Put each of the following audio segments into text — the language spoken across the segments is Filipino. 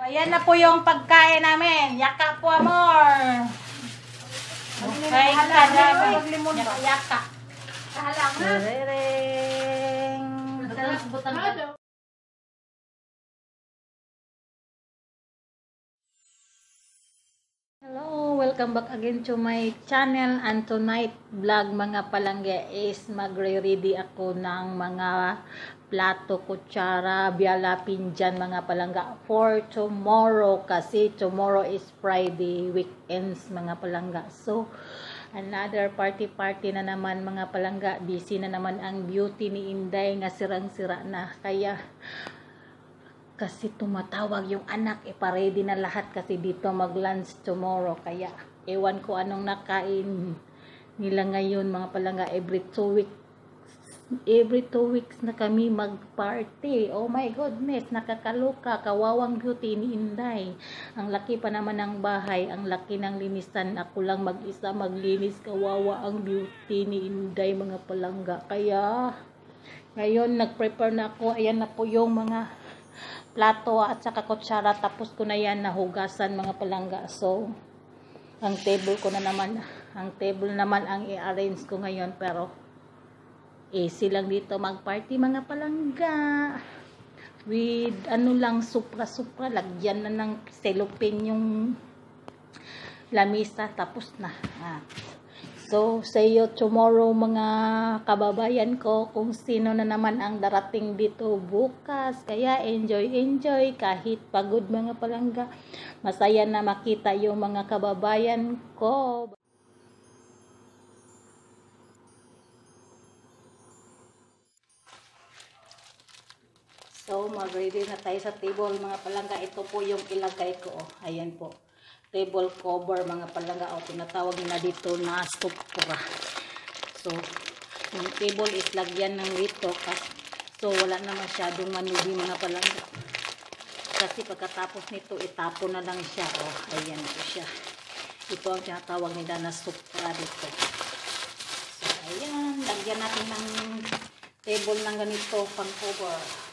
Ayan na po yung pagkain namin. Yaka po, amor. Okay, kada yaka. Kahalang na. Rereng. Hello, welcome back again to my channel, and tonight vlog mga palangga is magre-ready ako ng mga plato, kutsara, biyala, pinjan mga palangga for tomorrow kasi tomorrow is Friday, weekends mga palangga. So another party na naman mga palangga, busy na naman ang beauty ni Inday nga sirang-sira na, kaya kasi tumatawag yung anak, ipa-ready na lahat kasi dito mag-lunch tomorrow. Kaya ewan ko anong nakain nila ngayon mga palangga. Every 2 weeks na kami mag-party. Oh my goodness, nakakaloka. Kawawang beauty ni Inday. Ang laki pa naman ng bahay, ang laki ng linisan. Ako lang mag-isa maglinis. Kawawa ang beauty ni Inday mga palangga. Kaya ngayon nag-prepare na ako. Ayan na po yung mga plato at saka kutsara, tapos ko na yan nahugasan mga palangga. So ang table naman ang i-arrange ko ngayon, pero easy lang dito mag-party mga palangga, with ano lang, supra lagyan na ng cellophane yung lamisa, tapos na. So, see you tomorrow mga kababayan ko, kung sino na naman ang darating dito bukas. Kaya enjoy kahit pagod mga palangga. Masaya na makita yung mga kababayan ko. So, mag-ready na tayo sa table mga palangga. Ito po yung ilagay ko. Ayan po. Table cover mga palangga, o tinatawag nila dito na supra. So yung table is lagyan ng rito, so wala na masyadong manubi mga palangga, kasi pagkatapos nito itapon na lang siya. Ayan po siya. Ito ang tinatawag nila na supra dito. So ayan, lagyan natin ng table ng ganito pang cover.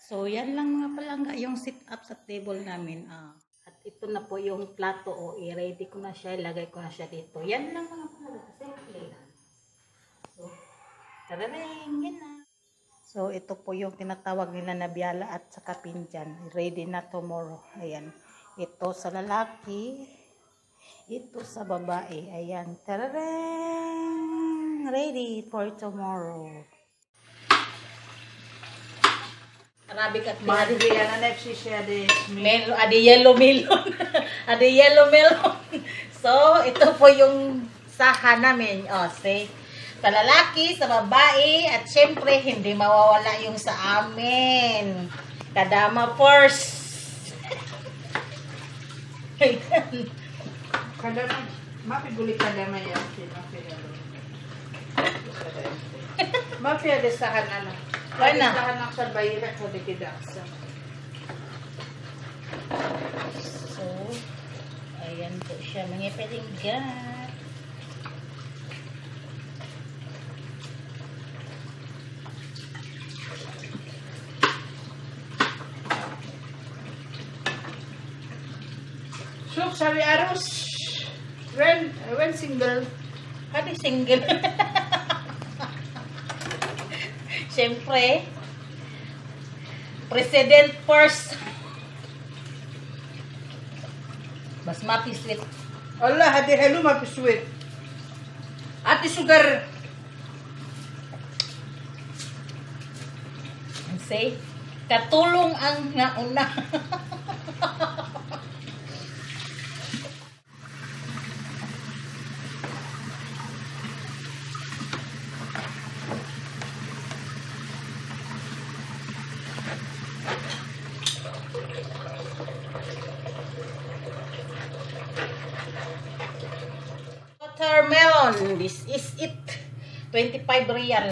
So, yan lang mga palangga yung sit up sa table namin. At ito na po yung plato. I-ready ko na siya. Ilagay ko na siya dito. Yan lang mga palangga. Simple lang. So, tararing, yan na. So, ito po yung tinatawag nila na biyala at saka pinjan. Ready na tomorrow. Ayan. Ito sa lalaki. Ito sa babae. Ayan. Tararing! Ready for tomorrow. Arabic at Madriya na nefsi siya de yellow melon. Ade yellow melon. So, ito po yung saha namin. See, sa lalaki, sa babae, at syempre hindi mawawala yung sa amin. Kadama first. kadama, mapiguli kadama yan. Mapia de sa kanana. Why na? Sa kanak sa bayira ko de kidaksa. So, ayan po siya mga palangga. Suk sabi arus. When single. Kadi single. Siyempre, President first. Basmati sweet. Allah, hadi hello mapiswit. Ate sugar. Say, katulong ang nauna. Watermelon, this is it. 25 real.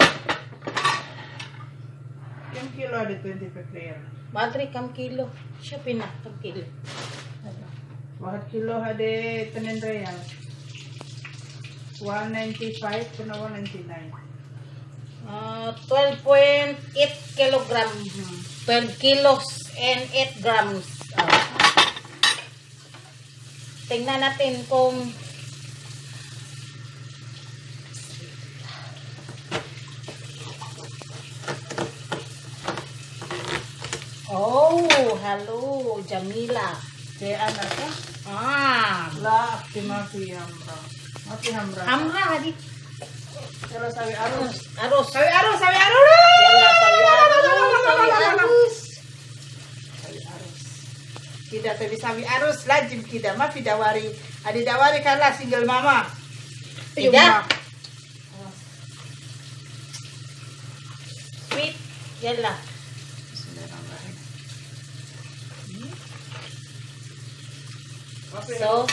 Yung kilo hadi 25 real. Madre kam kilo. Siya pina kam kilo. Wahat kilo hadi 10 real. 195 kuna 199. 12.8 kilogram. 12 kilos and 8 grams. Tingnan natin kung oh, hello, Jamila. Kaya anak ka? La, mafi hamra. Mafi hamra. Hamra hadi. Pero sabi arus. Arroz. Sabi arus, sabi arus. Yalla, sabi arroz. Sabi arus. Kida tabi sabi arus lajim kida mafi dawari. Adi dawari kala single mama. Kida? Sweet. Yalla. Bismillahirrahmanirrahim. So,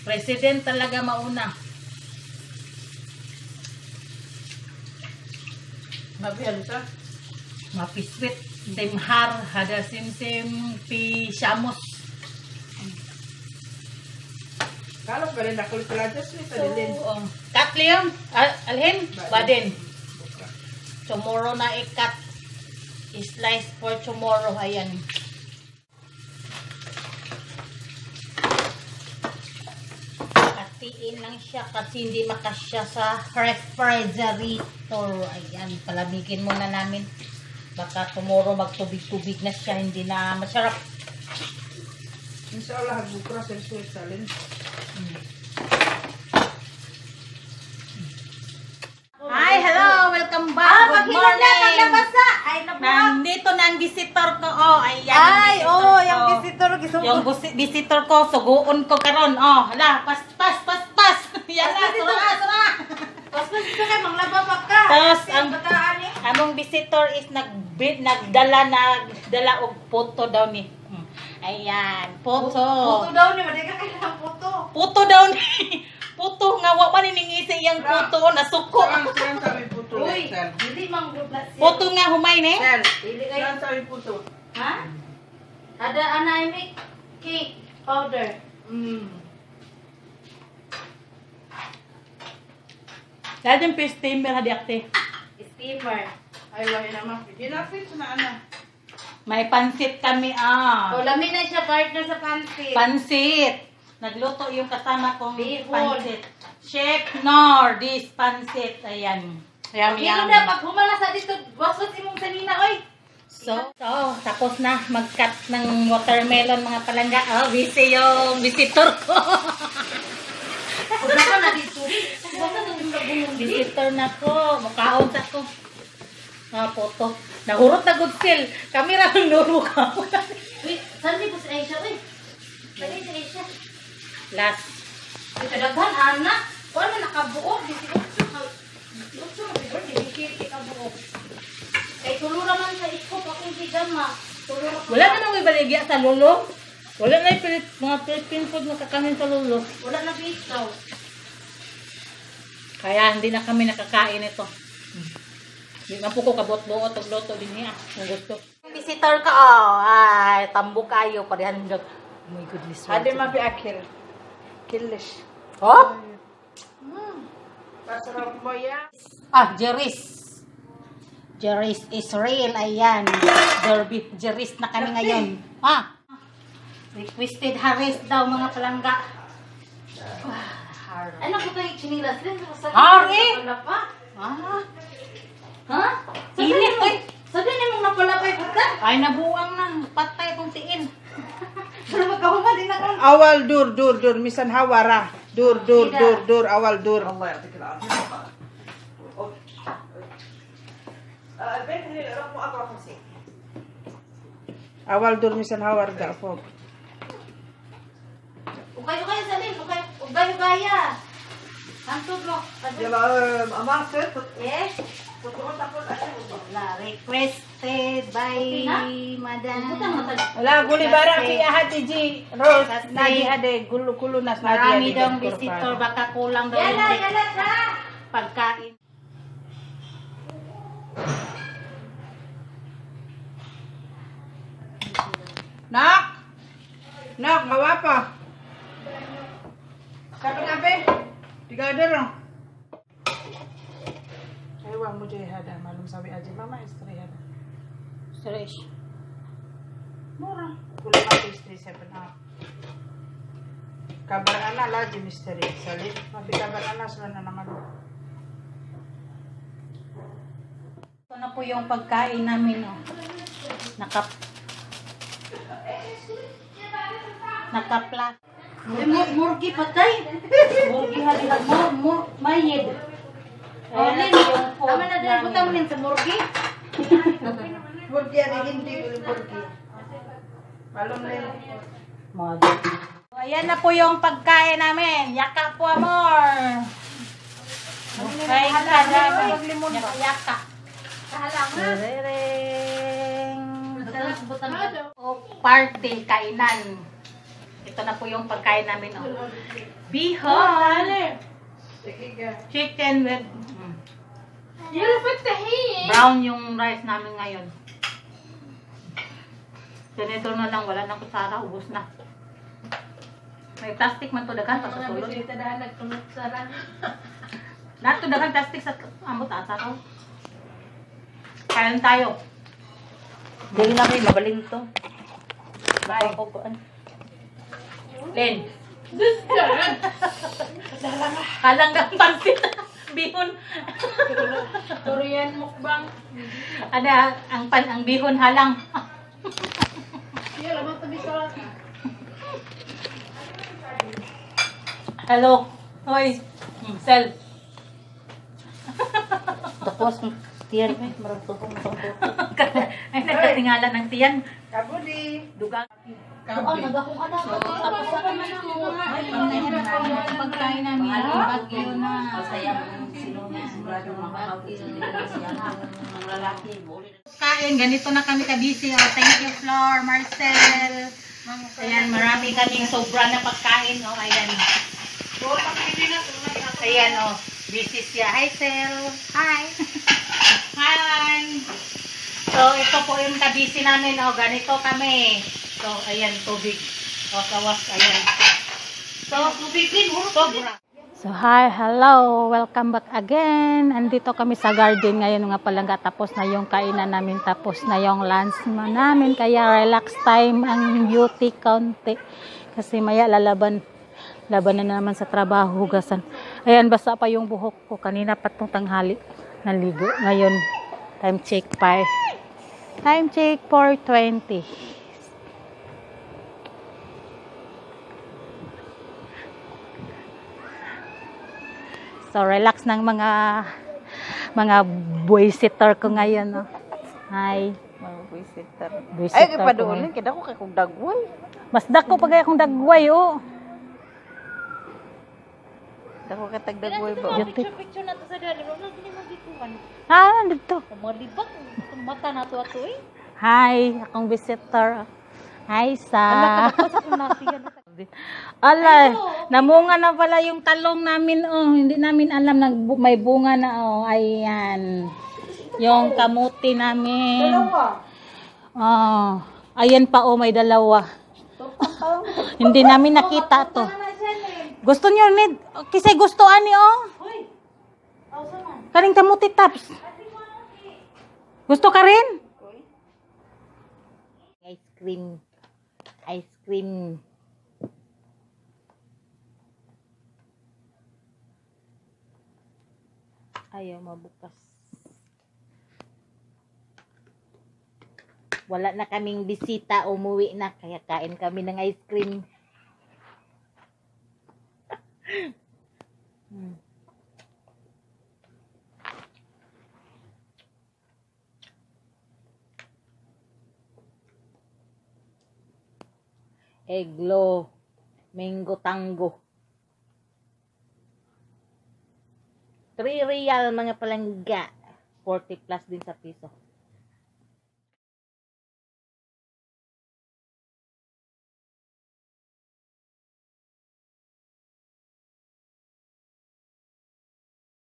president talaga mauna. Mafi alisa. Mapiswit. Timhar. Hada simsim pi syamos. Kalau pa rin ako pelajas ni sa dilin. Cut Liam. Alhin? Badin. Tomorrow na i-cut. I-slice for tomorrow. Ayan. Katiin lang siya kasi hindi makasya sa refrigerator. Ayan. Palamigin muna namin. Baka tomorrow magtubig-tubig na siya. Hindi na masarap. Inshallah bukra sa suwit salin. Hi, hello! Welcome back! Good morning! Ay, Nandito na ang visitor ko. Oh, ayan. Ay, ang yung visitor ko. visitor, Yung visitor ko, suguon ko karon. Oh, hala, pas. Yan na, sura. Pas dito kay manglaba pa ka. Tapos, ang Bataan ni. among visitor is nagdala og photo daw ni. Ayan, Puto photo. daw ni, maday ka kailangan puto. Photo daw ni. Photo nga, wa man ningisi iyang photo, nasuko. Saan sabi puto Uy, sel? dili mang gublat siya. Photo nga humay ni. Sel. Dili Saan kay, sabi puto? ha? Ada anay make cake powder. Dahil yung fish steamer hadi akte. Steamer. Ay, wahi naman. Ginafit na ana. May pansit kami O, lamin na siya partner sa pansit. Pansit. Nagluto yung kasama kong Bihon. pansit. Chef Nordis pansit. Ayan. Yummy, Pero yummy. na, pag humala sa dito, waswas imong sanina, oy. So, tapos na mag-cut ng watermelon mga palangga. Oh, busy yung visitor ko. Kung naman na dito, basta na yung nabulong di. Visitor na ko. Mukhaon sa ko. Photo. Nahurot na good still. Kamera ng nuro ka. Uy, saan di po si Aisha, uy? Saan si Aisha? Last. Uy, kadaghan, anak. Kung ano nakabuo, di si Utso. Utso, di kabuo. Kay tulo naman sa ikop, akong pijama. Tulo na Wala namang may baligya sa lulo. Wala na yung mga Philippine food na kakanin sa lulo. Wala na bitaw. Kaya hindi na kami nakakain ito. Hindi na po ko kabot-buot o loto din niya. Kung gusto. Visitor ka, ay, tambo kayo. Parehan mo. Oh my goodness. Adi mafi akil. Kilish. Oh? Pasarap mo yan. Jeris. Jeris is real. Ayan. Jeris na kami ngayon. Requested Harris daw mga palangga. Ano ko tayo chinilas din? Hari! Wala pa. Ah, Ha? init, oy. Sabi niyo mong napala Ay, nabuang na. Patay itong tiin. Pero magkahuma din na kan. Awal dur misan hawara. Dur awal dur. الله يعطيك العافيه. البيت اللي رقمه 54. Awal dur misan hawar da fog. Ukay-ukay sa lin. Ukay-ukaya. Hantod mo. يلا اماكن Eh? تقول تقول اشياء La, requested by Madam. Wala guli bara ki hati ji Rose. Kasi- Nadi ade gulo nas nadi. Marami ade daw doktor visitor. pa. Baka kulang daw yung pagkain. Nak, gawa pa. Kapan ape? Tiga derong. Ewan mo jay hada, malum sabi aja mama istri hada. Suresh. Murah. Kulit mati istri saya benar. Kabar anak lagi misteri. Salib, tapi kabar anak sudah naman. Ito na po yung pagkain namin. Oh. Nakapla. Murgi patay. Murgi halihan mo. Mayed. Ayan yung food Tama na din, namin. butang mo sa murgi. Burgi ada hindi kulit burgi. Malum rin. So, ayan na po yung pagkain namin. Yaka po, amor. Okay, yaka. Rereng. O, party, kainan. Ito na po yung pagkain namin. Oh. Bihon. Chicken with brown yung rice namin ngayon. Ganito na lang, wala nang kutsara, ubos na. May plastic man to dagan pa sa sulod. Lahat to dagan plastic sa amot asa ko. Kain tayo. Dili na may mabaling to. Bye. Len. Kalang ng pansit. Bihon. Korean mukbang. Ada ang bihon halang. Hello. Hoy. Sel. Tapos tiyan marag tupong Ay, nagkatingala ng tiyan. Kabudi. Dugang. Kabudi. Tapos sa naman ako. Ay, pagkain namin. Bagyo na. Kain, ganito na kami ka-busy. Oh, thank you, Flor, Marcel. Ayan, marami kaming sobra na pagkain. Oh, ayan. Ayan, oh. Busy siya. Hi, Sel. Hi. Hi. So, ito po yung ka-busy namin. Oh, ganito kami. So, ayan, tubig. O, kawas, ayan. So, tubig din, sobra. So, hi, hello. Welcome back again. Andito kami sa garden ngayon nga palang tapos na yung kainan namin. Tapos na yung lunch namin. Kaya relax time ang beauty konti. Kasi maya lalaban na naman sa trabaho, hugasan. Ayan, basa pa yung buhok ko. Kanina pa itong tanghali. Naligo. Ngayon, time check pa. Time check 4:20. So, relax ng mga boysitter ko ngayon. No? Hi. mga visitor. Boysitter Ay ko paduolin ngayon. kita ko kay kung dagway. Mas dako pa kaya akong dagway, oh. Dako ka tag dagway ba? Picture na to sa dali, wala gini magikuan. Ah, nandito. Mga libak, mata na to ato eh. Hi, akong visitor. Hi, sa. Ala Ala, namunga na pala yung talong namin, oh. Hindi namin alam na may bunga na, oh. Ayan. Yung kamuti namin. Oh. Ayan pa, oh, may dalawa. Hindi namin nakita to. Gusto niyo, Ned? Kasi gusto ani, oh. Karing kamuti taps. Gusto ka rin? ice cream. Ice cream. Ayaw mabukas. Wala na kaming bisita, umuwi na. Kaya kain kami ng ice cream. Eglo, mango tango. 3 real mga palangga. 40 plus din sa piso.